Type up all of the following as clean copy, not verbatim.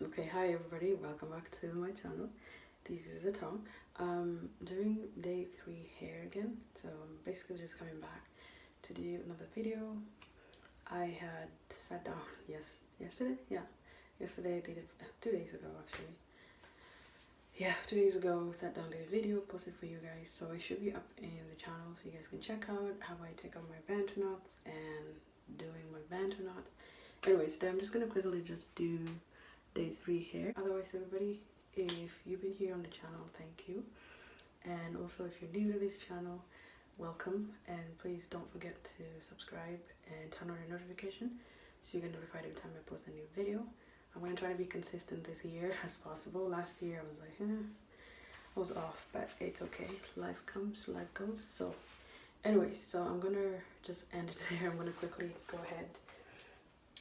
Okay, hi everybody, welcome back to my channel. This is Atom. Doing day 3 hair again, so I'm basically just coming back to do another video. I had sat down yesterday I did it 2 days ago actually. 2 days ago, sat down, did a video, posted for you guys, so it should be up in the channel so you guys can check out how I take out my Bantu knots and doing my Bantu knots. Anyways, today I'm just gonna quickly just do day 3 hair. Otherwise, everybody, if you've been here on the channel, thank you. And also, if you're new to this channel, welcome. And please don't forget to subscribe and turn on your notification so you get notified every time I post a new video. I'm going to try to be consistent this year as possible. Last year I was like, I was off, but it's okay. Life comes, life goes. So anyways, so I'm going to just end it there. I'm going to quickly go ahead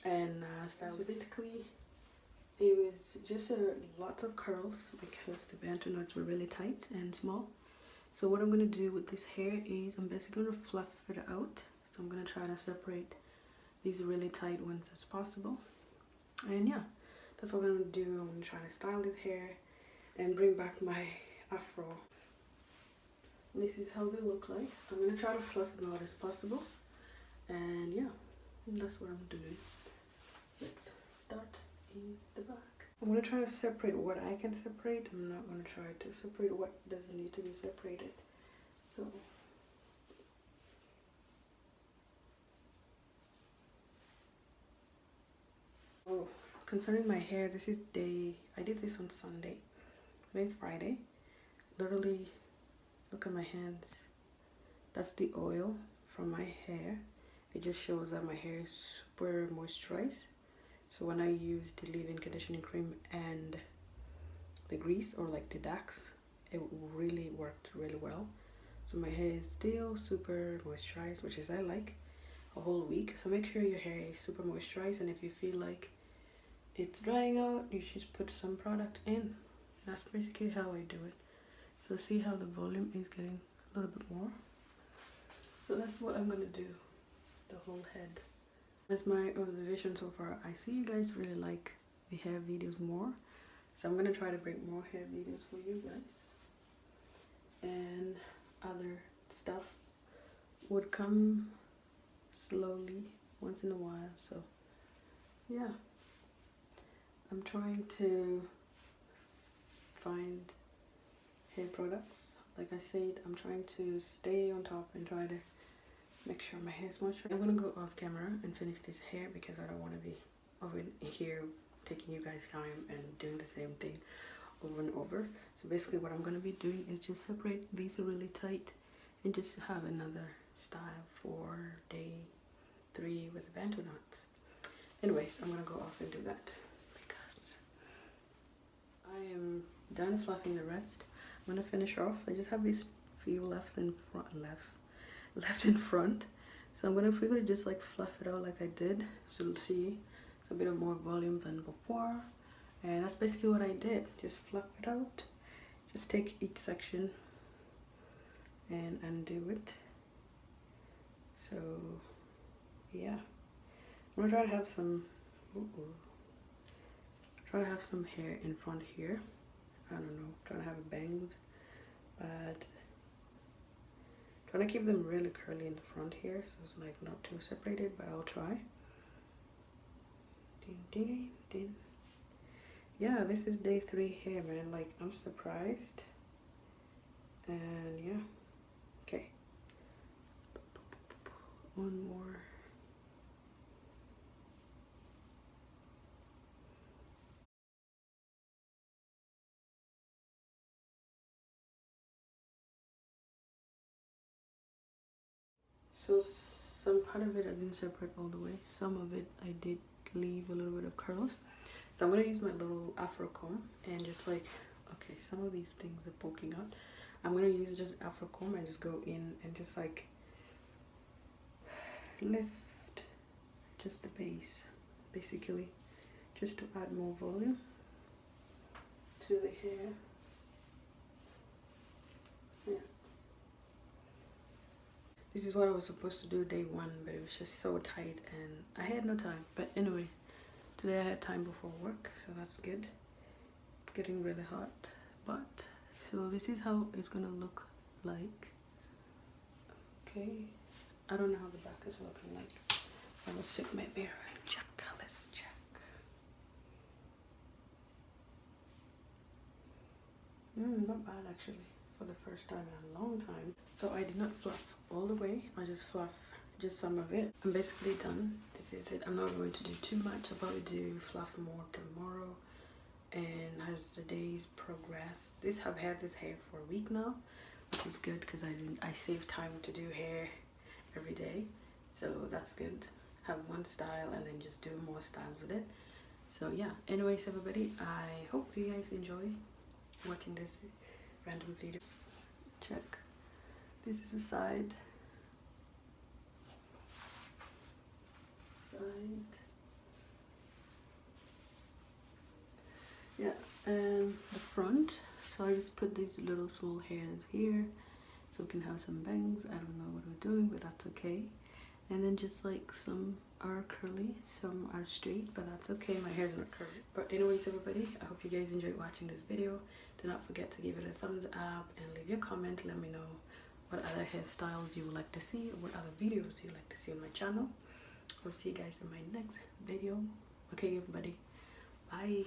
and start. So basically, it was just lots of curls because the Bantu knots were really tight and small. So what I'm going to do with this hair is I'm basically going to fluff it out. So I'm going to try to separate these really tight ones as possible. And yeah, that's what I'm going to do. I'm going to try to style this hair and bring back my afro. This is how they look like. I'm going to try to fluff them out as possible. And yeah, that's what I'm doing. Let's start in the back. I'm going to try to separate what I can separate. I'm not going to try to separate what doesn't need to be separated. So concerning my hair, this is I did this on Sunday. Today's Friday. Literally, look at my hands. That's the oil from my hair. It just shows that my hair is super moisturized. So when I use the leave-in conditioning cream and the grease, or like the Dax, it really worked really well. So my hair is still super moisturized, which is I like a whole week. So make sure your hair is super moisturized, and if you feel like it's drying out, you should put some product in. That's basically how I do it. So see how the volume is getting a little bit more. So that's what I'm gonna do, the whole head. That's my observation so far. I see you guys really like the hair videos more, so I'm gonna try to bring more hair videos for you guys, and other stuff would come slowly once in a while. So yeah, I'm trying to find hair products. Like I said, I'm trying to stay on top and try to make sure my hair is moisturized. I'm gonna go off camera and finish this hair because I don't want to be over here taking you guys time and doing the same thing over and over. So basically what I'm gonna be doing is just separate these really tight and just have another style for day 3 with the Bantu knots. Anyways, I'm gonna go off and do that because I am done fluffing the rest. I'm gonna finish off. I just have these few left in front, so I'm gonna quickly just like fluff it out like I did, so you'll see it's a bit of more volume than before. And that's basically what I did, just fluff it out. Just take each section and undo it. So yeah, I'm gonna try to have some hair in front here. I don't know, trying to have bangs, but trying to keep them really curly in the front here, so it's like not too separated, but I'll try. Yeah, this is day 3 hair, man. Like, I'm surprised. And yeah, okay, one more. So some part of it I didn't separate all the way. Some of it I did leave a little bit of curls. So I'm gonna use my little afro comb and just like, okay, some of these things are poking out. I'm gonna use just afro comb and just go in and just like lift just the base, basically, just to add more volume to the hair. Yeah. This is what I was supposed to do day 1, but it was just so tight and I had no time. But anyways, today I had time before work, so that's good. Getting really hot, but so this is how it's gonna look like. Okay, I don't know how the back is looking like. I will stick my mirror and check. Let's check. Not bad actually, for the first time in a long time. So I did not fluff all the way, I just fluff just some of it. I'm basically done. This is it. I'm not going to do too much. I'll probably do fluff more tomorrow, and as the days progress, I've had this hair for a week now, which is good because I save time to do hair every day, so that's good. Have one style and then just do more styles with it. So yeah, anyways everybody, I hope you guys enjoy watching this random video. Check, this is the side, yeah, and the front. So I just put these little small hairs here so we can have some bangs. I don't know what we're doing, but that's okay. And then just like some are curly, some are straight, but that's okay. My hair's not curly. But anyways everybody, I hope you guys enjoyed watching this video. Do not forget to give it a thumbs up and leave your comment. Let me know what other hairstyles you would like to see, or what other videos you would like to see on my channel. I'll see you guys in my next video. Okay everybody, bye.